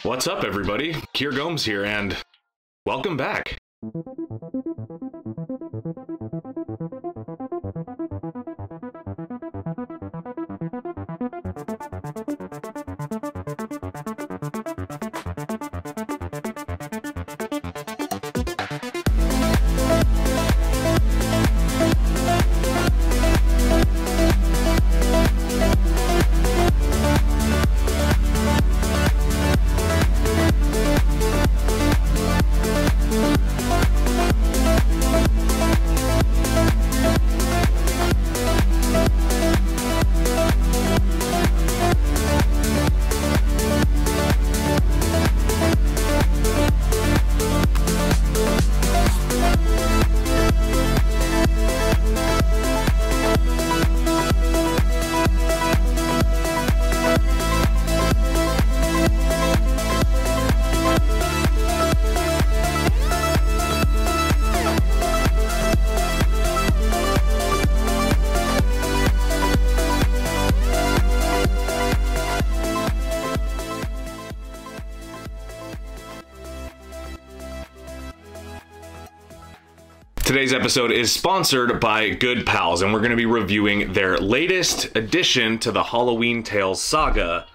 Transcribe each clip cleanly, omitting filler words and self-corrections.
What's up, everybody? Kier Gomes here, and welcome back. Today's episode is sponsored by Good Pals, and we're going to be reviewing their latest addition to the Halloween Tales saga,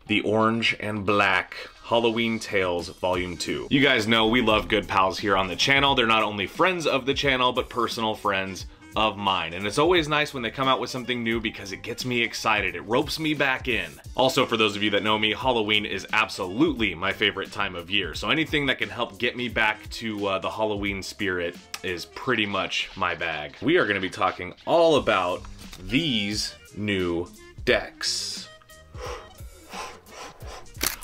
the Orange and Black Halloween Tales Volume 2. You guys know we love Good Pals here on the channel. They're not only friends of the channel, but personal friends of mine. And it's always nice when they come out with something new because it gets me excited. It ropes me back in. Also, for those of you that know me, Halloween is absolutely my favorite time of year. So anything that can help get me back to the Halloween spirit is pretty much my bag. We are going to be talking all about these new decks.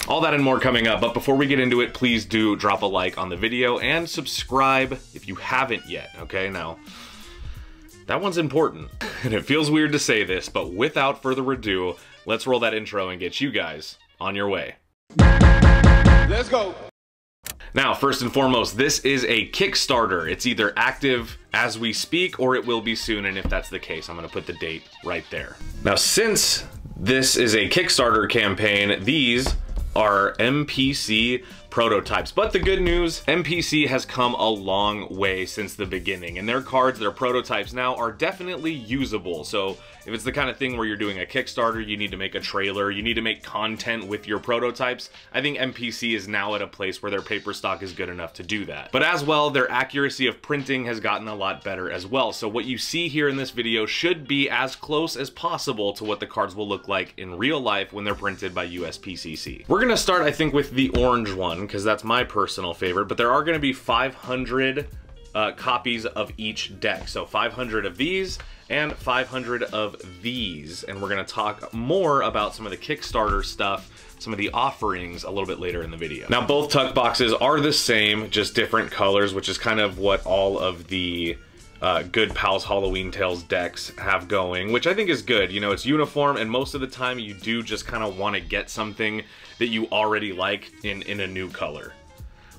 All that and more coming up, but before we get into it, please do drop a like on the video and subscribe if you haven't yet, okay? Now, that one's important, and it feels weird to say this, but without further ado, let's roll that intro and get you guys on your way. Let's go. Now, first and foremost, this is a Kickstarter. It's either active as we speak or it will be soon, and if that's the case, I'm gonna put the date right there. Now, since this is a Kickstarter campaign, these are MPC prototypes. But the good news, MPC has come a long way since the beginning, and their cards, their prototypes now, are definitely usable. So if it's the kind of thing where you're doing a Kickstarter, you need to make a trailer, you need to make content with your prototypes, I think MPC is now at a place where their paper stock is good enough to do that. But as well, their accuracy of printing has gotten a lot better as well. So what you see here in this video should be as close as possible to what the cards will look like in real life when they're printed by USPCC. We're gonna start, I think, with the orange one, because that's my personal favorite, but there are going to be 500 copies of each deck. So 500 of these and 500 of these. And we're going to talk more about some of the Kickstarter stuff, some of the offerings a little bit later in the video. Now, both tuck boxes are the same, just different colors, which is kind of what all of the Good Pals Halloween Tales decks have going, which I think is good. You know, it's uniform, and most of the time you do just kind of want to get something that you already like in a new color.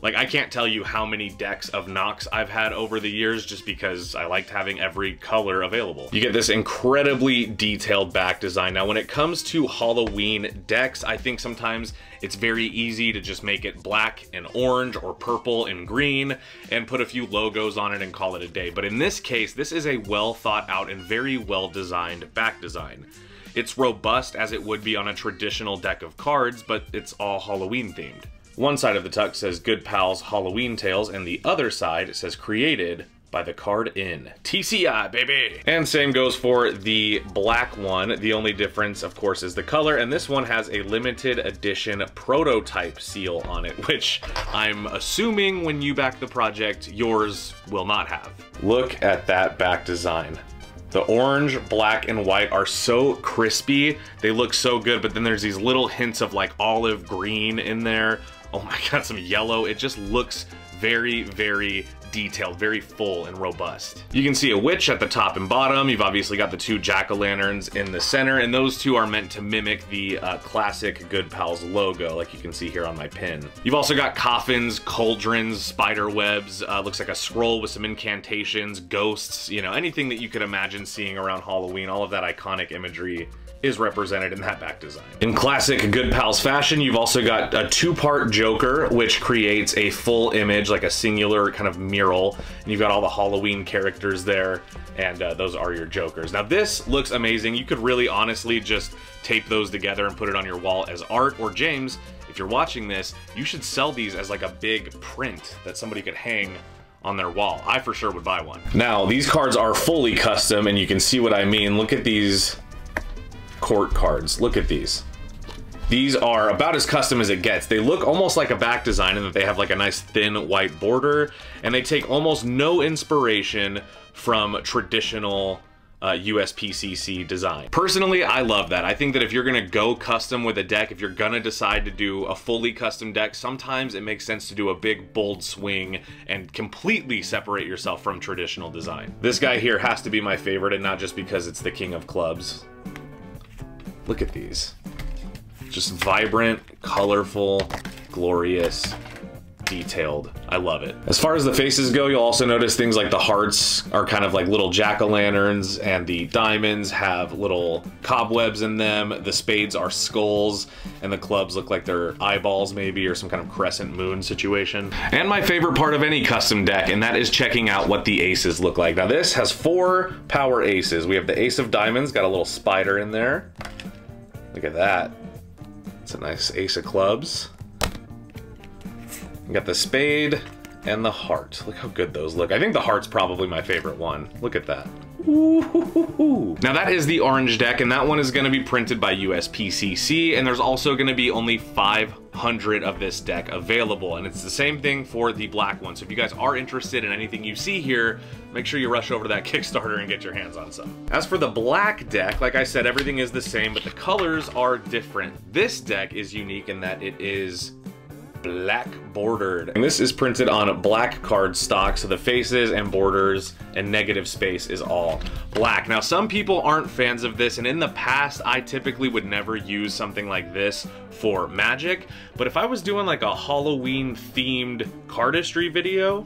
Like, I can't tell you how many decks of Nox I've had over the years just because I liked having every color available. You get this incredibly detailed back design. Now, when it comes to Halloween decks, I think sometimes it's very easy to just make it black and orange or purple and green and put a few logos on it and call it a day. But in this case, this is a well thought out and very well designed back design. It's robust as it would be on a traditional deck of cards, but it's all Halloween themed. One side of the tuck says Good Pals Halloween Tales, and the other side says created by the Card Inn. TCI, baby! And same goes for the black one. The only difference, of course, is the color, and this one has a limited edition prototype seal on it, which I'm assuming when you back the project, yours will not have. Look at that back design. The orange, black, and white are so crispy. They look so good, but then there's these little hints of like olive green in there. Oh my God, some yellow. It just looks very, very detailed, very full and robust. You can see a witch at the top and bottom. You've obviously got the two jack-o'-lanterns in the center, and those two are meant to mimic the classic Good Pals logo, like you can see here on my pin. You've also got coffins, cauldrons, spider webs, looks like a scroll with some incantations, ghosts, you know, anything that you could imagine seeing around Halloween. All of that iconic imagery is represented in that back design. In classic Good Pals fashion, you've also got a two-part Joker, which creates a full image, like a singular kind of mural, and you've got all the Halloween characters there, and those are your Jokers. Now this looks amazing. You could really honestly just tape those together and put it on your wall as art, or James, if you're watching this, you should sell these as like a big print that somebody could hang on their wall. I for sure would buy one. Now, these cards are fully custom, and you can see what I mean. Look at these court cards. Look at these. These are about as custom as it gets. They look almost like a back design in that they have like a nice thin white border, and they take almost no inspiration from traditional USPCC design. Personally, I love that. I think that if you're gonna go custom with a deck, if you're gonna decide to do a fully custom deck, sometimes it makes sense to do a big bold swing and completely separate yourself from traditional design. This guy here has to be my favorite, and not just because it's the king of clubs. Look at these. Just vibrant, colorful, glorious, detailed. I love it. As far as the faces go, you'll also notice things like the hearts are kind of like little jack-o'-lanterns, and the diamonds have little cobwebs in them. The spades are skulls, and the clubs look like they're eyeballs maybe, or some kind of crescent moon situation. And my favorite part of any custom deck, and that is checking out what the aces look like. Now this has 4 power aces. We have the ace of diamonds, got a little spider in there. Look at that. It's a nice ace of clubs. We got the spade and the heart. Look how good those look. I think the heart's probably my favorite one. Look at that. Ooh. Now that is the orange deck, and that one is gonna be printed by USPCC, and there's also gonna be only 500 of this deck available, and it's the same thing for the black one. So if you guys are interested in anything you see here, make sure you rush over to that Kickstarter and get your hands on some. As for the black deck, like I said, everything is the same, but the colors are different. This deck is unique in that it is black bordered, and this is printed on black card stock, so the faces and borders and negative space is all black. Now some people aren't fans of this, and in the past I typically would never use something like this for Magic, but if I was doing like a Halloween themed cardistry video,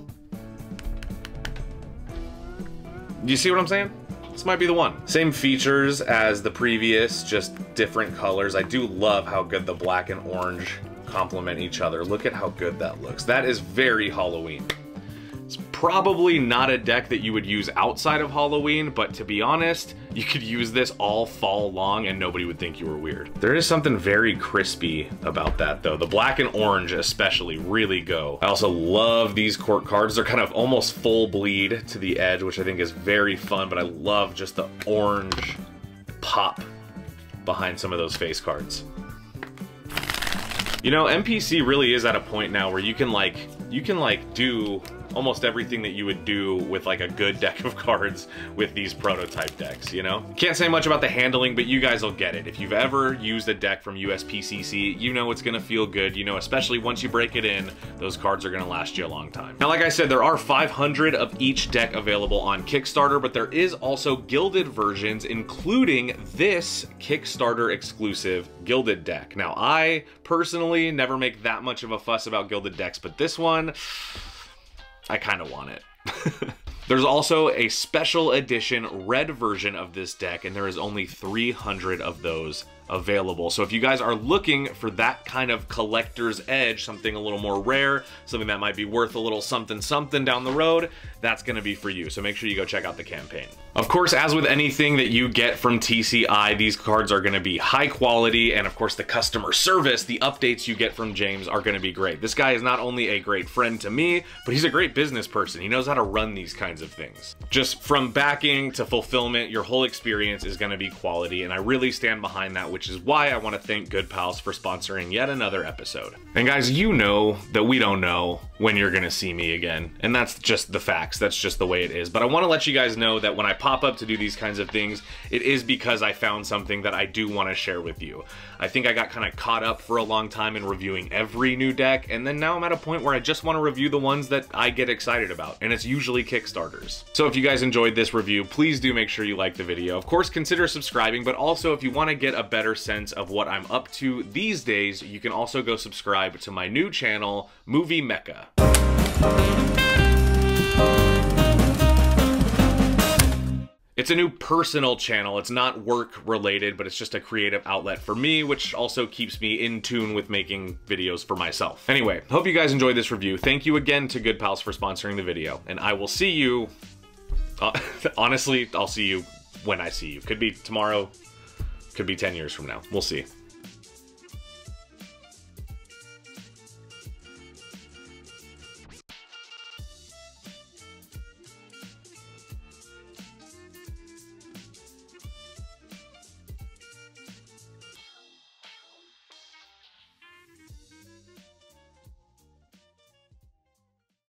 you see what I'm saying? This might be the one. Same features as the previous, just different colors. I do love how good the black and orange complement each other. Look at how good that looks. That is very Halloween. It's probably not a deck that you would use outside of Halloween, but to be honest, you could use this all fall long and nobody would think you were weird. There is something very crispy about that though. The black and orange especially really go. I also love these court cards. They're kind of almost full bleed to the edge, which I think is very fun, but I love just the orange pop behind some of those face cards. You know, MPC really is at a point now where you can do almost everything that you would do with like a good deck of cards with these prototype decks, you know? Can't say much about the handling, but you guys will get it. If you've ever used a deck from USPCC, you know it's gonna feel good, you know, especially once you break it in, those cards are gonna last you a long time. Now, like I said, there are 500 of each deck available on Kickstarter, but there is also gilded versions, including this Kickstarter exclusive gilded deck. Now, I personally never make that much of a fuss about gilded decks, but this one, I kind of want it. There's also a special edition red version of this deck, and there is only 300 of those available. So if you guys are looking for that kind of collector's edge, something a little more rare, something that might be worth a little something something down the road, that's gonna be for you. So make sure you go check out the campaign. Of course, as with anything that you get from TCI, these cards are gonna be high quality, and of course the customer service, the updates you get from James are gonna be great. This guy is not only a great friend to me, but he's a great business person. He knows how to run these kinds of things. Just from backing to fulfillment, your whole experience is gonna be quality, and I really stand behind that, which is why I want to thank Good Pals for sponsoring yet another episode. And guys, you know that we don't know when you're gonna see me again, and that's just the facts. That's just the way it is. But I want to let you guys know that when I pop up to do these kinds of things, it is because I found something that I do want to share with you. I think I got kind of caught up for a long time in reviewing every new deck, and then now I'm at a point where I just want to review the ones that I get excited about, and it's usually Kickstarters. So if you guys enjoyed this review, please do make sure you like the video. Of course, consider subscribing, but also if you want to get a better sense of what I'm up to these days, you can also go subscribe to my new channel, Movie Mecca. It's a new personal channel. It's not work related, but it's just a creative outlet for me, which also keeps me in tune with making videos for myself. Anyway, hope you guys enjoyed this review. Thank you again to Good Pals for sponsoring the video, and I will see you, honestly, I'll see you when I see you. Could be tomorrow, could be 10 years from now. We'll see.